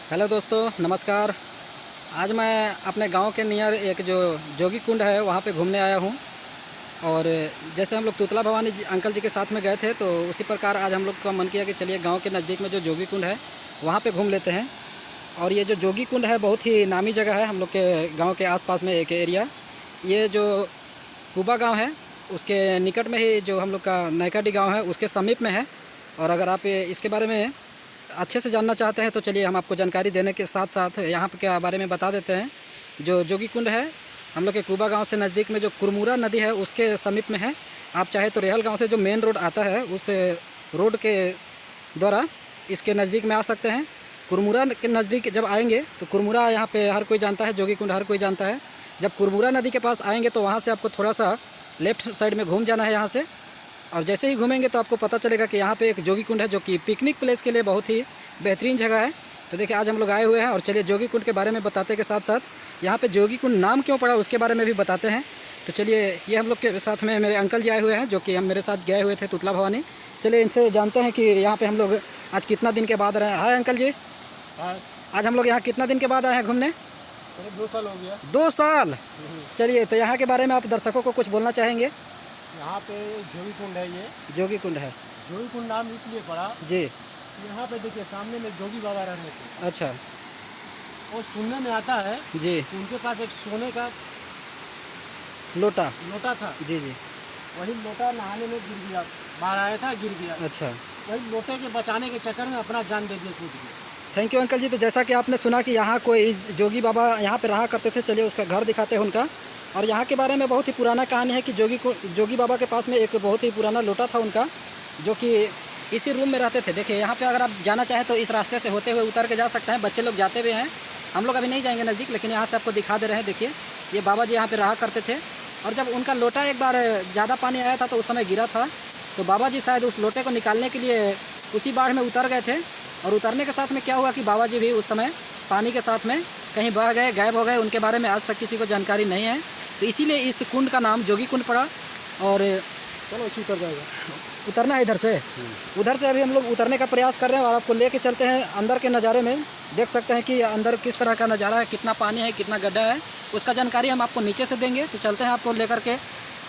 Hello दोस्तों, नमस्कार। आज मैं अपने गांव के नियर एक जो जोगी कुंड है वहां पे घूमने आया हूं। और जैसे हम लोग तुतला भवानी अंकल जी के साथ में गए थे, तो उसी प्रकार आज हम लोग का मन किया कि चलिए गांव के नज़दीक में जो जोगी कुंड है वहां पे घूम लेते हैं। और ये जो जोगी कुंड है बहुत ही नामी जगह है हम लोग के गाँव के आसपास में एक एरिया। ये जो कुबा गाँव है उसके निकट में ही जो हम लोग का नैकाडी गाँव है उसके समीप में है। और अगर आप इसके बारे में अच्छे से जानना चाहते हैं तो चलिए हम आपको जानकारी देने के साथ साथ यहाँ के बारे में बता देते हैं। जो जोगी कुंड है हम लोग के कुबा गांव से नज़दीक में जो कुरमुरा नदी है उसके समीप में है। आप चाहे तो रेहल गांव से जो मेन रोड आता है उस रोड के द्वारा इसके नज़दीक में आ सकते हैं। कुरमुरा के नज़दीक जब आएंगे तो कुरमुरा यहाँ पे हर कोई जानता है, जोगी कुंड हर कोई जानता है। जब कुरमुरा नदी के पास आएंगे तो वहाँ से आपको थोड़ा सा लेफ़्ट साइड में घूम जाना है यहाँ से। और जैसे ही घूमेंगे तो आपको पता चलेगा कि यहाँ पे एक जोगी कुंड है जो कि पिकनिक प्लेस के लिए बहुत ही बेहतरीन जगह है। तो देखिए आज हम लोग आए हुए हैं और चलिए जोगी कुंड के बारे में बताते के साथ साथ यहाँ पे जोगी कुंड नाम क्यों पड़ा उसके बारे में भी बताते हैं। तो चलिए ये हम लोग के साथ में मेरे अंकल जी आए हुए हैं जो कि हम मेरे साथ गए हुए थे तुतला भवानी। चलिए इनसे जानते हैं कि यहाँ पर हम लोग आज कितना दिन के बाद रहे। हाय अंकल जी। आज हम लोग यहाँ कितना दिन के बाद आए हैं घूमने? 2 साल हो गया। 2 साल। चलिए तो यहाँ के बारे में आप दर्शकों को कुछ बोलना चाहेंगे? यहाँ पे जोगी कुंड है। ये जोगी कुंड है। जोगी कुंड नाम इसलिए पड़ा जी। यहाँ पे देखिए सामने में जोगी बाबा रहते थे। अच्छा। वो सुनने में आता है जी। कि उनके पास एक सोने का लोटा था। जी जी। वही लोटा नहाने में गिर गया, बाढ़ आया था, गिर गया। अच्छा। वही लोटे के बचाने के चक्कर में अपना जान दे दिया कूद के। थैंक यू अंकल जी। तो जैसा कि आपने सुना कि यहाँ कोई जोगी बाबा यहाँ पे रहा करते थे, चलिए उसका घर दिखाते हैं उनका। और यहाँ के बारे में बहुत ही पुराना कहानी है कि जोगी बाबा के पास में एक बहुत ही पुराना लोटा था उनका, जो कि इसी रूम में रहते थे। देखिए यहाँ पे अगर आप जाना चाहें तो इस रास्ते से होते हुए उतर के जा सकते हैं। बच्चे लोग जाते भी हैं, हम लोग अभी नहीं जाएंगे नज़दीक, लेकिन यहाँ से आपको दिखा दे रहे हैं। देखिए ये बाबा जी यहाँ पर रहा करते थे। और जब उनका लोटा एक बार ज़्यादा पानी आया था तो उस समय गिरा था, तो बाबा जी शायद उस लोटे को निकालने के लिए उसी बाढ़ में उतर गए थे। और उतरने के साथ में क्या हुआ कि बाबा जी भी उस समय पानी के साथ में कहीं बह गए, गायब हो गए। उनके बारे में आज तक किसी को जानकारी नहीं है, तो इसीलिए इस कुंड का नाम जोगी कुंड पड़ा। और चलो इसी उतर जाएगा। उतरना है इधर से। उधर से अभी हम लोग उतरने का प्रयास कर रहे हैं और आपको लेके चलते हैं अंदर के नज़ारे में। देख सकते हैं कि अंदर किस तरह का नज़ारा है, कितना पानी है, कितना गड्ढा है, उसका जानकारी हम आपको नीचे से देंगे। तो चलते हैं आपको लेकर के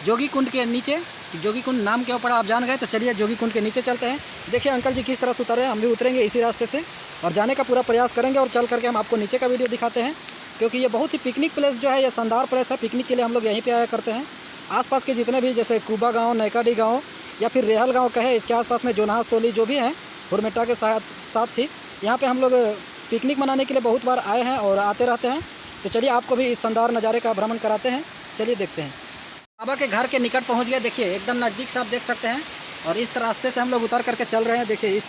जोगी कुंड के नीचे। जोगी कुंड नाम क्यों पड़ा आप जान गए, तो चलिए जोगी कुंड के नीचे चलते हैं। देखिए अंकल जी किस तरह से उतरे, हम भी उतरेंगे इसी रास्ते से और जाने का पूरा प्रयास करेंगे। और चल करके हम आपको नीचे का वीडियो दिखाते हैं, क्योंकि ये बहुत ही पिकनिक प्लेस जो है, ये शानदार प्लेस है। पिकनिक के लिए हम लोग यहीं पे आया करते हैं। आसपास के जितने भी जैसे कुबा गांव, नैकाडी गांव या फिर रेहल गांव कहे, इसके आसपास में जोनाह सोली जो भी हैं, हुरमेटा के साथ ही यहाँ पे हम लोग पिकनिक मनाने के लिए बहुत बार आए हैं और आते रहते हैं। तो चलिए आपको भी इस शानदार नज़ारे का भ्रमण कराते हैं। चलिए देखते हैं। बाबा के घर के निकट पहुँच गए। देखिए एकदम नज़दीक से आप देख सकते हैं। और इस रास्ते से हम लोग उतर करके चल रहे हैं। देखिए इस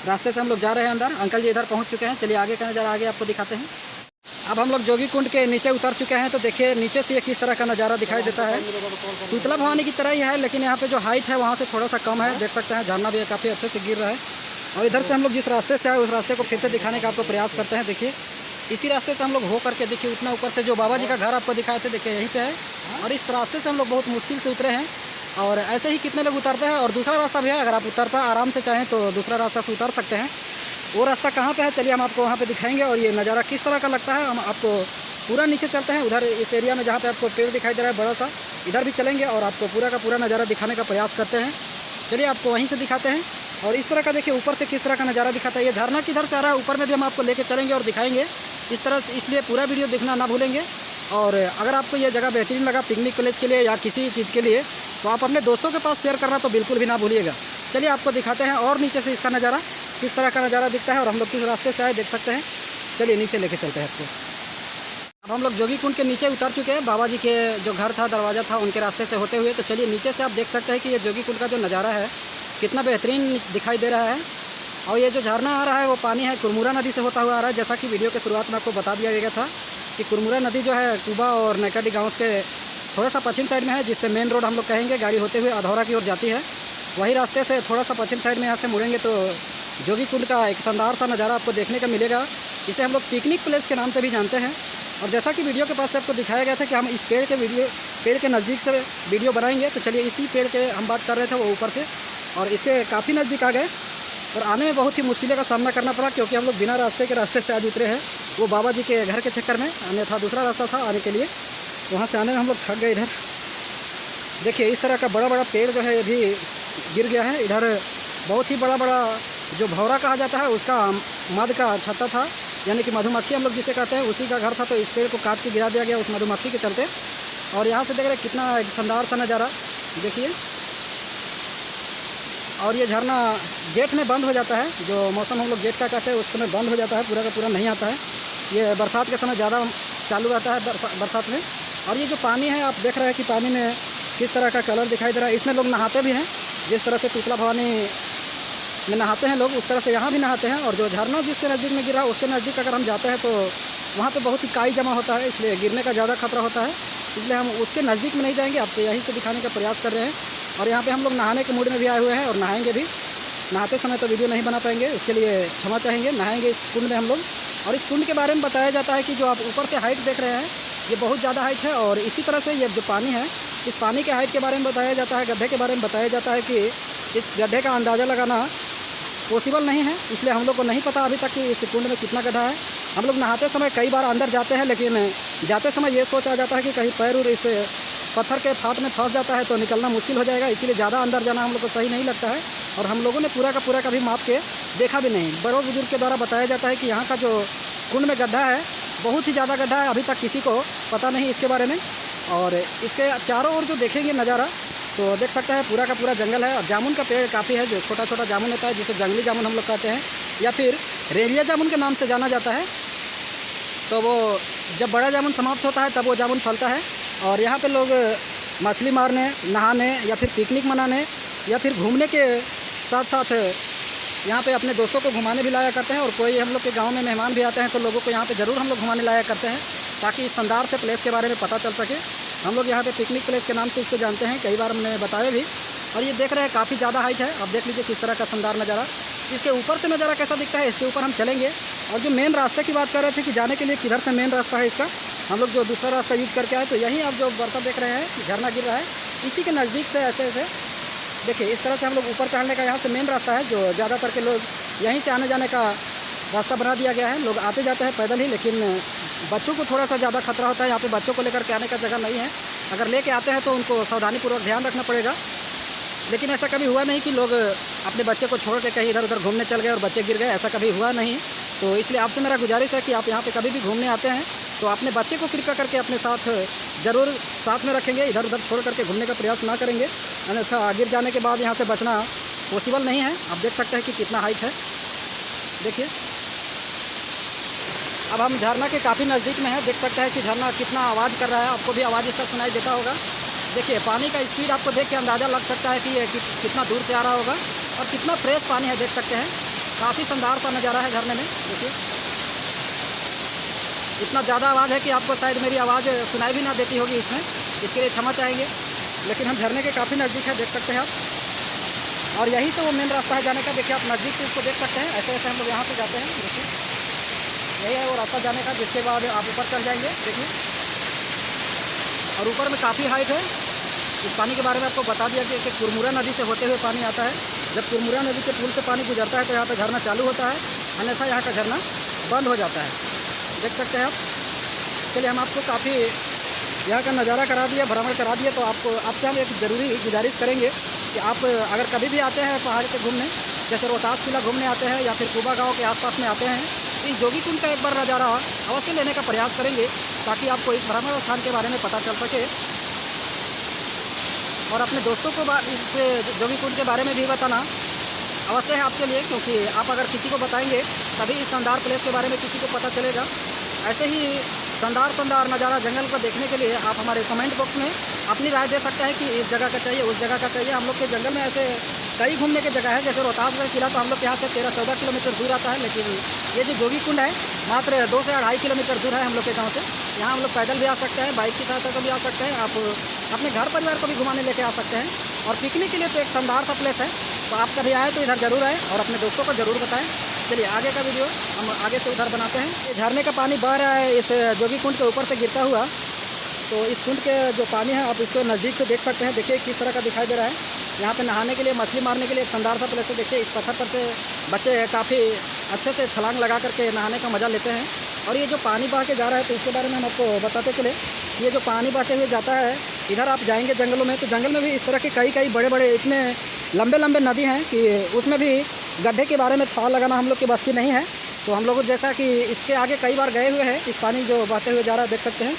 रास्ते से हम लोग जा रहे हैं अंदर। अंकल जी इधर पहुँच चुके हैं। चलिए आगे का नज़ारा आगे आपको दिखाते हैं। अब हम लोग जोगी कुंड के नीचे उतर चुके हैं। तो देखिए नीचे से ये किस तरह का नज़ारा दिखाई देता है। तुतला भवानी की तरह ही है, लेकिन यहाँ पे जो हाइट है वहाँ से थोड़ा सा कम है। देख सकते हैं झरना भी काफ़ी अच्छे से गिर रहा है। और इधर से हम लोग जिस रास्ते से आए उस रास्ते को फिर से दिखाने का आपको प्रयास करते हैं। देखिए इसी रास्ते से हम लोग हो करके, देखिए उतना ऊपर से जो बाबा जी का घर आपको दिखाए थे, देखिए यहीं पे है। और इस रास्ते से हम लोग बहुत मुश्किल से उतरे हैं। और ऐसे ही कितने लोग उतरते हैं। और दूसरा रास्ता भी है, अगर आप उतरता आराम से चाहें तो दूसरा रास्ता से उतर सकते हैं। वो रास्ता कहाँ पे है चलिए हम आपको वहाँ पे दिखाएंगे। और ये नज़ारा किस तरह का लगता है हम आपको पूरा नीचे चलते हैं। उधर इस एरिया में जहाँ पे आपको पेड़ दिखाई दे रहा है बड़ा सा, इधर भी चलेंगे और आपको पूरा का पूरा नज़ारा दिखाने का प्रयास करते हैं। चलिए आपको वहीं से दिखाते हैं। और इस तरह का देखिए ऊपर से किस तरह का नज़ारा दिखाता है। ये झरना किधर से आ रहा है ऊपर में भी हम आपको लेके चलेंगे और दिखाएंगे इस तरह। इसलिए पूरा वीडियो देखना ना भूलेंगे। और अगर आपको ये जगह बेहतरीन लगा पिकनिक प्लेस के लिए या किसी चीज़ के लिए, तो आप अपने दोस्तों के पास शेयर करना तो बिल्कुल भी ना भूलिएगा। चलिए आपको दिखाते हैं और नीचे से इसका नज़ारा किस तरह का नज़ारा दिखता है और हम लोग किस रास्ते से आए देख सकते हैं। चलिए नीचे लेके चलते हैं आपको। अब हम लोग जोगी कुंड के नीचे उतर चुके हैं। बाबा जी के जो घर था, दरवाज़ा था, उनके रास्ते से होते हुए। तो चलिए नीचे से आप देख सकते हैं कि ये जोगी कुंड का जो नज़ारा है कितना बेहतरीन दिखाई दे रहा है। और ये जो झरना आ रहा है वो पानी है कुरमुरा नदी से होता हुआ आ रहा है। जैसा कि वीडियो के शुरुआत में आपको बता दिया गया था कि कुरमुरा नदी जो है कुबा और नैकाडी गाँव के थोड़ा सा पश्चिम साइड में है, जिससे मेन रोड हम लोग कहेंगे गाड़ी होते हुए अधौरा की ओर जाती है। वही रास्ते से थोड़ा सा पश्चिम साइड में यहाँ से मुड़ेंगे तो जोगी कुंड का एक शानदार सा नज़ारा आपको देखने का मिलेगा। इसे हम लोग पिकनिक प्लेस के नाम से भी जानते हैं। और जैसा कि वीडियो के पास से आपको दिखाया गया था कि हम इस पेड़ के नज़दीक से वीडियो बनाएंगे। तो चलिए इसी पेड़ के हम बात कर रहे थे वो ऊपर से, और इसके काफ़ी नज़दीक आ गए। और आने में बहुत ही मुश्किलों का सामना करना पड़ा, क्योंकि हम लोग बिना रास्ते से आज उतरे हैं, वो बाबा जी के घर के चक्कर में। अन्यथा दूसरा रास्ता था आने के लिए, वहाँ से आने में हम लोग थक गए। इधर देखिए इस तरह का बड़ा बड़ा पेड़ जो है ये भी गिर गया है। इधर बहुत ही बड़ा बड़ा जो भौरा कहा जाता है उसका मध का छत्ता था, यानी कि मधुमक्खी हम लोग जिसे कहते हैं, उसी का घर था। तो इस पेड़ को काट के गिरा दिया गया उस मधुमक्खी के चलते। और यहाँ से देख रहे कितना एक शानदार सा नज़ारा देखिए। और ये झरना जेठ में बंद हो जाता है, जो मौसम हम लोग जेठ का कहते हैं उस समय बंद हो जाता है, पूरा का पूरा नहीं आता है। ये बरसात के समय ज़्यादा चालू रहता है बरसात में। और ये जो पानी है आप देख रहे हैं कि पानी में किस तरह का कलर दिखाई दे रहा है। इसमें लोग नहाते भी हैं, जिस तरह से तुतला भवानी में नहाते हैं लोग, उस तरह से यहाँ भी नहाते हैं। और जो झरना जिसके नज़दीक में गिरा उसके नज़दीक अगर हम जाते हैं तो वहाँ पे बहुत ही काई जमा होता है, इसलिए गिरने का ज़्यादा खतरा होता है। इसलिए हम उसके नज़दीक में नहीं जाएंगे, आपसे यहीं से दिखाने का प्रयास कर रहे हैं। और यहाँ पे हम लोग नहाने के मूड में भी आए हुए हैं और नहाएंगे भी। नहाते समय तो वीडियो नहीं बना पाएंगे, उसके लिए क्षमा चाहेंगे। नहाएंगे इस कुंड में हम लोग। और इस कुंड के बारे में बताया जाता है कि जो आप ऊपर से हाइट देख रहे हैं ये बहुत ज़्यादा हाइट है। और इसी तरह से ये जो पानी है, इस पानी के हाइट के बारे में बताया जाता है, गड्ढे के बारे में बताया जाता है कि इस गड्ढे का अंदाज़ा लगाना पॉसिबल नहीं है। इसलिए हम लोग को नहीं पता अभी तक कि इस कुंड में कितना गड्ढा है। हम लोग नहाते समय कई बार अंदर जाते हैं, लेकिन जाते समय ये सोच आ जाता है कि कहीं पैर उर इस पत्थर के फाट में फंस जाता है तो निकलना मुश्किल हो जाएगा। इसीलिए ज़्यादा अंदर जाना हम लोग को सही नहीं लगता है। और हम लोगों ने पूरा का पूरा कभी माप के देखा भी नहीं। बड़ों बुजुर्ग के द्वारा बताया जाता है कि यहाँ का जो कुंड में गड्ढा है बहुत ही ज़्यादा गड्ढा है, अभी तक किसी को पता नहीं इसके बारे में। और इसके चारों ओर जो देखेंगे नज़ारा तो देख सकते हैं पूरा का पूरा जंगल है। और जामुन का पेड़ काफ़ी है, जो छोटा छोटा जामुन होता है जिसे जंगली जामुन हम लोग कहते हैं, या फिर रेलिया जामुन के नाम से जाना जाता है। तो वो जब बड़ा जामुन समाप्त होता है तब वो जामुन फलता है। और यहाँ पे लोग मछली मारने, नहाने या फिर पिकनिक मनाने या फिर घूमने के साथ साथ यहाँ पे अपने दोस्तों को घुमाने भी लाया करते हैं। और कोई हम लोग के गांव में मेहमान भी आते हैं तो लोगों को यहाँ पे ज़रूर हम लोग घुमाने लाया करते हैं, ताकि इस शानदार से प्लेस के बारे में पता चल सके। हम लोग यहाँ पे पिकनिक प्लेस के नाम से इसको जानते हैं, कई बार हमने बताया भी। और ये देख रहे हैं काफ़ी ज़्यादा हाइट है, आप देख लीजिए किस तरह का शानदार नज़ारा। इसके ऊपर से नज़ारा कैसा दिखता है इसके ऊपर हम चलेंगे। और जो मेन रास्ते की बात कर रहे थे कि जाने के लिए किधर से मेन रास्ता है इसका, हम लोग जो दूसरा रास्ता यूज़ करके आए, तो यहीं आप जो बर्फ़ देख रहे हैं झरना गिर रहा है इसी के नज़दीक से ऐसे ऐसे देखिए इस तरह से हम लोग ऊपर चढ़ने का यहाँ से मेन रास्ता है, जो ज़्यादातर के लोग यहीं से आने जाने का रास्ता बना दिया गया है। लोग आते जाते हैं पैदल ही, लेकिन बच्चों को थोड़ा सा ज़्यादा खतरा होता है। यहाँ पे बच्चों को लेकर के आने का जगह नहीं है। अगर लेके आते हैं तो उनको सावधानीपूर्वक ध्यान रखना पड़ेगा। लेकिन ऐसा कभी हुआ नहीं कि लोग अपने बच्चे को छोड़ के कहीं इधर उधर घूमने चल गए और बच्चे गिर गए, ऐसा कभी हुआ नहीं। तो इसलिए आपसे मेरा गुजारिश है कि आप यहाँ पे कभी भी घूमने आते हैं तो अपने बच्चे को कृपया करके अपने साथ ज़रूर साथ में रखेंगे, इधर उधर छोड़ करके घूमने का प्रयास ना करेंगे, अन्यथा गिर जाने के बाद यहाँ से बचना पॉसिबल नहीं है। आप देख सकते हैं कि कितना हाइट है, देखिए। अब हम झरना के काफ़ी नज़दीक में हैं, देख सकते हैं कि झरना कितना आवाज़ कर रहा है, आपको भी आवाज़ इसका सुनाई देता होगा। देखिए पानी का स्पीड आपको देख के अंदाज़ा लग सकता है कि ये कितना दूर से आ रहा होगा और कितना फ्रेश पानी है, देख सकते हैं। काफ़ी शानदार सा नज़ारा है झरने में, देखिए। इतना ज़्यादा आवाज़ है कि आपको शायद मेरी आवाज़ सुनाई भी ना देती होगी इसमें, इसके लिए क्षमा चाहेंगे। लेकिन हम झरने के काफ़ी नज़दीक है, देख सकते हैं आप। और यहीं से वो मेन रास्ता है जाने का, देखिए आप नज़दीक से इसको देख सकते हैं। ऐसे ऐसे हम लोग यहाँ से जाते हैं, देखिए यही है वो रास्ता जाने का, जिसके बाद आप ऊपर चढ़ जाएंगे, देखिए। और ऊपर में काफ़ी हाइट है। इस पानी के बारे में आपको बता दिया कि कुरमुरा नदी से होते हुए पानी आता है। जब कुरमुरा नदी के पुल से पानी गुजरता है तो यहाँ पे झरना चालू होता है, अन्यथा यहाँ का झरना बंद हो जाता है, देख सकते हैं आप। चलिए हम आपको काफ़ी यहाँ का नज़ारा करा दिया, भ्रमण करा दिया। तो आपसे हम एक ज़रूरी गुजारिश करेंगे कि आप अगर कभी भी आते हैं पहाड़ पे घूमने, जैसे रोहतास किला घूमने आते हैं या फिर कुबा गाँव के आसपास में आते हैं, इस जोगी कुंड का एक बार नज़ारा अवश्य लेने का प्रयास करेंगे, ताकि आपको इस भ्रमण स्थान के बारे में पता चल सके। और अपने दोस्तों को इस जोगी कुंड के बारे में भी बताना अवश्य है आपके लिए, क्योंकि आप अगर किसी को बताएंगे तभी इस शानदार प्लेस के बारे में किसी को पता चलेगा। ऐसे ही शानदार नज़ारा जंगल को देखने के लिए आप हमारे कमेंट बॉक्स में अपनी राय दे सकते हैं कि इस जगह का चाहिए, उस जगह का चाहिए। हम लोग के जंगल में ऐसे कई घूमने की जगह है, जैसे रोहतासगढ़ किला तो हम लोग यहाँ से 13-14 किलोमीटर दूर आता है, लेकिन ये जो जोगी कुंड है मात्र 2 से 2.5 किलोमीटर दूर है हम लोग के गाँव से। यहाँ हम लोग पैदल भी आ सकते हैं, बाइक की सहायता से भी आ सकते हैं, आप अपने घर परिवार को भी घुमाने लेके आ सकते हैं। और पिकनिक के लिए तो एक शानदार सा प्लेस है, तो आप कभी आए तो इधर ज़रूर आए और अपने दोस्तों को ज़रूर बताएं। चलिए आगे का वीडियो हम आगे से उधर बनाते हैं। ये झरने का पानी बह रहा है इस जोगी कुंड के ऊपर से गिरता हुआ, तो इस कुंड के जो पानी है आप इसको नज़दीक से देख सकते हैं। देखिए किस तरह का दिखाई दे रहा है। यहाँ पे नहाने के लिए, मछली मारने के लिए एक शानदार सा प्लेस है। देखिए इस पत्थर पर से बच्चे काफ़ी अच्छे से छलांग लगा करके नहाने का मज़ा लेते हैं। और ये जो पानी बह के जा रहा है तो इसके बारे में हम आपको बताते चले। ये जो पानी बहते हुए जाता है, इधर आप जाएंगे जंगलों में तो जंगल में भी इस तरह के कई बड़े बड़े इतने लंबे लंबे नदी हैं कि उसमें भी गड्ढे के बारे में पाल लगाना हम लोग के बस की नहीं है। तो हम लोग जैसा कि इसके आगे कई बार गए हुए हैं, इस पानी जो बहते हुए जा रहा है देख सकते हैं।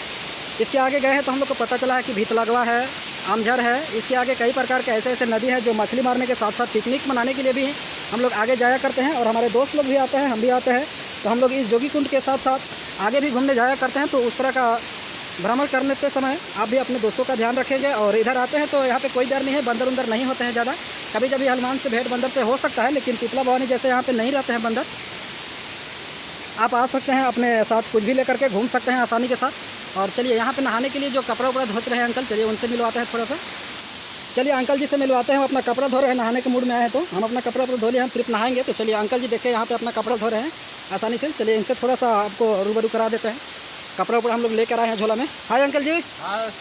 इसके आगे गए हैं तो हम लोग को पता चला है कि भीतलगवा है, आमझर है। इसके आगे कई प्रकार के ऐसे नदी हैं जो मछली मारने के साथ साथ पिकनिक मनाने के लिए भी हम लोग आगे जाया करते हैं। और हमारे दोस्त लोग भी आते हैं, हम भी आते हैं। तो हम लोग इस जोगी कुंड के साथ साथ आगे भी घूमने जाया करते हैं। तो उस तरह का भ्रमण करने के समय आप भी अपने दोस्तों का ध्यान रखेंगे। और इधर आते हैं तो यहाँ पे कोई डर नहीं है, बंदर उंदर नहीं होते हैं ज़्यादा। कभी कभी हनुमान से भेंट बंदर से हो सकता है, लेकिन शीतला भवानी जैसे यहाँ पे नहीं रहते हैं बंदर। आप आ सकते हैं, अपने साथ कुछ भी लेकर के घूम सकते हैं आसानी के साथ। और चलिए यहाँ पे नहाने के लिए जो कपड़ा उपड़ा धोते रहे अंकल, चलिए उनसे मिलवाते हैं थोड़ा सा। चलिए अंकल जी से मिलवाते हैं। वो अपना कपड़ा धो रहे हैं, नहाने के मूड में आए हैं तो हम अपना कपड़ा धो लिया, हम सिर्फ नहाएंगे। तो चलिए अंकल जी देखिए यहाँ पे अपना कपड़ा धो रहे हैं आसानी से। चलिए इनसे थोड़ा सा आपको रूबरू करा देते हैं। कपड़ा उपड़ा हम लोग लेकर आए हैं झोला में। हाय अंकल जी,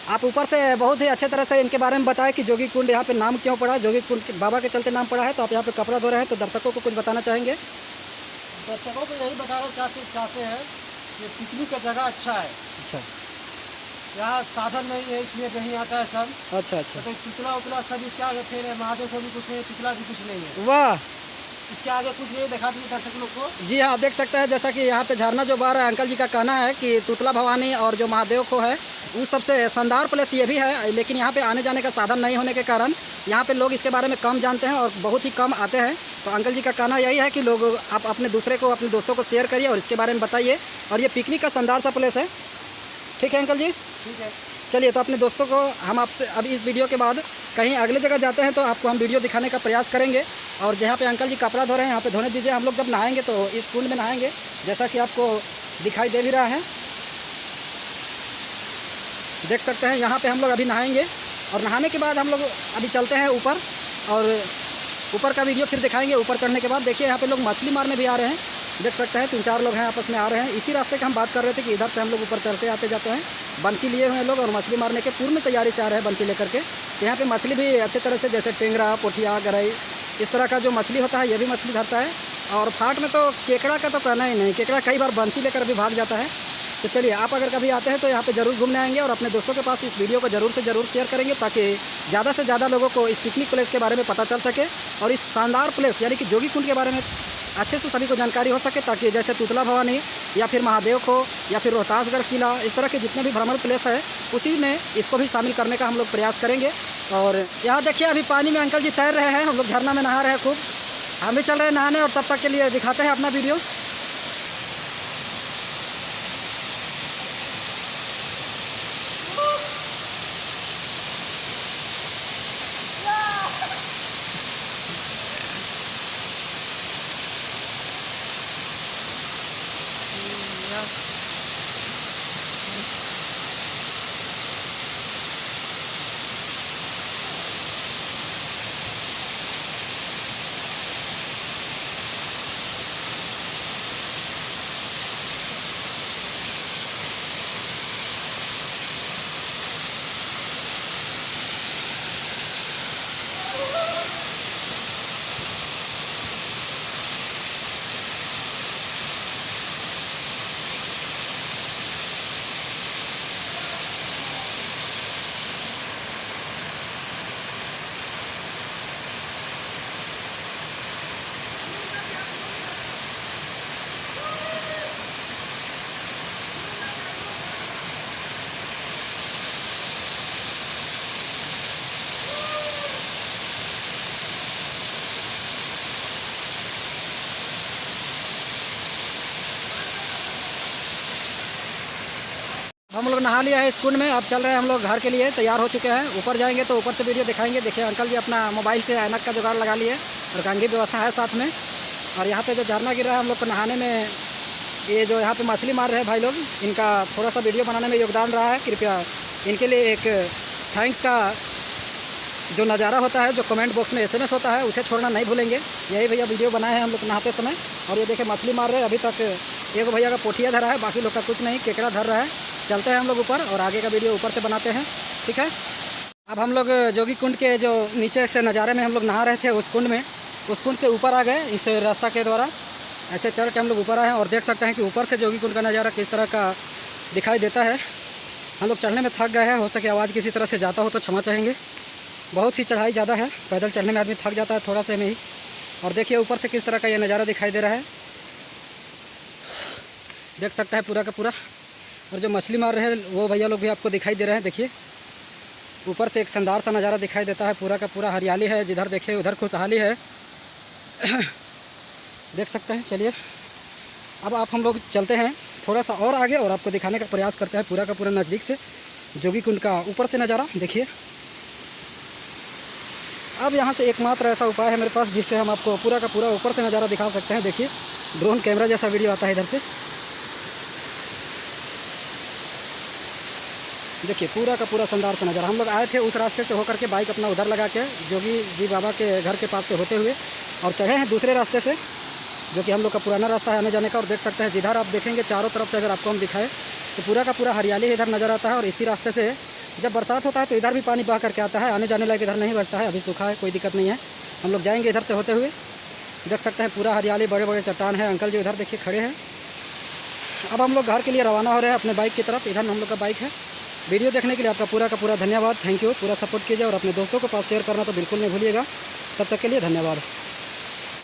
आप ऊपर से बहुत ही अच्छे तरह से इनके बारे में बताएं कि जोगी कुंड यहाँ पे नाम क्यों पड़ा, जोगी कुंड बाबा के चलते नाम पड़ा है। तो आप यहाँ पे कपड़ा धो रहे हैं तो दर्शकों को कुछ बताना चाहेंगे? दर्शकों को यही बताना चाहते हैं कि पिकनिक का जगह अच्छा है। अच्छा यहाँ साधन नहीं है इसलिए नहीं आता है सब। अच्छा। तो पिछला उतला सब इसके आगे फिर है, महादेव को भी कुछ नहीं, पिछला भी कुछ नहीं है। वाह, इसके आगे कुछ नहीं, दिखा दीजिए दर्शक लोग को। जी हाँ, देख सकते हैं जैसा कि यहाँ पे झरना जो बह रहा है, अंकल जी का कहना है कि तुतला भवानी और जो महादेव को है वो सबसे शानदार प्लेस ये भी है। लेकिन यहाँ पे आने जाने का साधन नहीं होने के कारण यहाँ पे लोग इसके बारे में कम जानते हैं और बहुत ही कम आते हैं। तो अंकल जी का कहना यही है कि लोग आप अपने अपने दोस्तों को शेयर करिए और इसके बारे में बताइए। और ये पिकनिक का शानदार सा प्लेस है। ठीक है अंकल जी, ठीक है। चलिए तो अपने दोस्तों को हम आपसे अब इस वीडियो के बाद कहीं अगले जगह जाते हैं तो आपको हम वीडियो दिखाने का प्रयास करेंगे। और जहाँ पे अंकल जी कपड़ा धो रहे हैं यहाँ पे धोने दीजिए। हम लोग जब नहाएंगे तो इस कुंड में नहाएंगे जैसा कि आपको दिखाई दे भी रहा है। देख सकते हैं यहाँ पे हम लोग अभी नहाएंगे और नहाने के बाद हम लोग अभी चलते हैं ऊपर और ऊपर का वीडियो फिर दिखाएंगे। ऊपर चढ़ने के बाद देखिए यहाँ पे लोग मछली मारने भी आ रहे हैं। देख सकते हैं 3-4 लोग हैं आपस में आ रहे हैं। इसी रास्ते का हम बात कर रहे थे कि इधर से हम लोग ऊपर चढ़ते आते जाते हैं। बंसी लिए हुए हैं लोग और मछली मारने के पूर्ण तैयारी से आ रहे हैं बंसी लेकर के। तो यहाँ पे मछली भी अच्छे तरह से जैसे टेंगरा, पोठिया, गरई इस तरह का जो मछली होता है ये भी मछली धरता है। और फाट में तो केकड़ा का तो कहना ही नहीं, केकड़ा कई बार बंसी लेकर भी भाग जाता है। तो चलिए आप अगर कभी आते हैं तो यहाँ पे ज़रूर घूमने आएंगे और अपने दोस्तों के पास इस वीडियो को ज़रूर से ज़रूर शेयर करेंगे ताकि ज़्यादा से ज़्यादा लोगों को इस पिकनिक प्लेस के बारे में पता चल सके और इस शानदार प्लेस यानी कि जोगी कुंड के बारे में अच्छे से सभी को जानकारी हो सके। ताकि जैसे तुतला भवानी या फिर महादेव को या फिर रोहतासगढ़ किला इस तरह के जितने भी भ्रमण प्लेस है उसी में इसको भी शामिल करने का हम लोग प्रयास करेंगे। और यहाँ देखिए अभी पानी में अंकल जी तैर रहे हैं, हम लोग झरना में नहा रहे हैं खूब। हम भी चल रहे हैं नहाने और तब तक के लिए दिखाते हैं अपना वीडियो। हम लोग नहा लिया है इस कुंड में। अब चल रहे हैं हम लोग घर के लिए, तैयार हो चुके हैं। ऊपर जाएंगे तो ऊपर से वीडियो दिखाएंगे। देखिए अंकल जी अपना मोबाइल से ऐनक का जुगाड़ लगा लिए और कंघी व्यवस्था है साथ में। और यहाँ पे जो झरना गिर रहा है हम लोग को नहाने में, ये जो यहाँ पे मछली मार रहे हैं भाई लोग, इनका थोड़ा सा वीडियो बनाने में योगदान रहा है। कृपया इनके लिए एक थैंक्स का जो नज़ारा होता है, जो कमेंट बॉक्स में SMS होता है, उसे छोड़ना नहीं भूलेंगे। यही भैया वीडियो बनाए हैं हम लोग नहाते समय। और ये देखिए मछली मार रहे हैं। अभी तक एक भैया का पोठिया धरा है, बाकी लोग का कुछ नहीं, केकड़ा धर रहा है। चलते हैं हम लोग ऊपर और आगे का वीडियो ऊपर से बनाते हैं, ठीक है। अब हम लोग जोगी कुंड के जो नीचे से नज़ारे में हम लोग नहा रहे थे उस कुंड से ऊपर आ गए इस रास्ता के द्वारा। ऐसे चढ़ के हम लोग ऊपर आए हैं और देख सकते हैं कि ऊपर से जोगी कुंड का नज़ारा किस तरह का दिखाई देता है। हम लोग चढ़ने में थक गए हैं, हो सके आवाज़ किसी तरह से जाता हो तो क्षमा चाहेंगे। बहुत सी चढ़ाई ज़्यादा है, पैदल चढ़ने में आदमी थक जाता है थोड़ा से में ही। और देखिए ऊपर से किस तरह का ये नज़ारा दिखाई दे रहा है, देख सकता है पूरा का पूरा। और जो मछली मार रहे हैं वो भैया लोग भी आपको दिखाई दे रहे हैं। देखिए ऊपर से एक शानदार सा नज़ारा दिखाई देता है, पूरा का पूरा हरियाली है, जिधर देखिए उधर खुशहाली है। देख सकते हैं। चलिए अब आप हम लोग चलते हैं थोड़ा सा और आगे और आपको दिखाने का प्रयास करते हैं पूरा का पूरा नज़दीक से जोगी कुंड का ऊपर से नज़ारा। देखिए अब यहाँ से एकमात्र ऐसा उपाय है मेरे पास जिससे हम आपको पूरा का पूरा ऊपर से नज़ारा दिखा सकते हैं। देखिए ड्रोन कैमरा जैसा वीडियो आता है इधर से। देखिए पूरा का पूरा शानदार सा नज़ारा। हम लोग आए थे उस रास्ते से होकर के, बाइक अपना उधर लगा के जोगी जी बाबा के घर के पास से होते हुए, और चढ़े हैं दूसरे रास्ते से जो कि हम लोग का पुराना रास्ता है आने जाने का। और देख सकते हैं जिधर आप देखेंगे चारों तरफ से अगर आपको हम दिखाएं तो पूरा का पूरा हरियाली इधर नज़र आता है। और इसी रास्ते से जब बरसात होता है तो इधर भी पानी बह करके आता है, आने जाने लायक इधर नहीं बचता है, अभी सूखा है, कोई दिक्कत नहीं है। हम लोग जाएंगे इधर से होते हुए। देख सकते हैं पूरा हरियाली, बड़े बड़े चट्टान है। अंकल जी उधर देखिए खड़े हैं। अब हम लोग घर के लिए रवाना हो रहे हैं अपने बाइक की तरफ। इधर हम लोग का बाइक है। वीडियो देखने के लिए आपका पूरा का पूरा धन्यवाद, थैंक यू। पूरा सपोर्ट कीजिए और अपने दोस्तों के पास शेयर करना तो बिल्कुल नहीं भूलिएगा। तब तक के लिए धन्यवाद।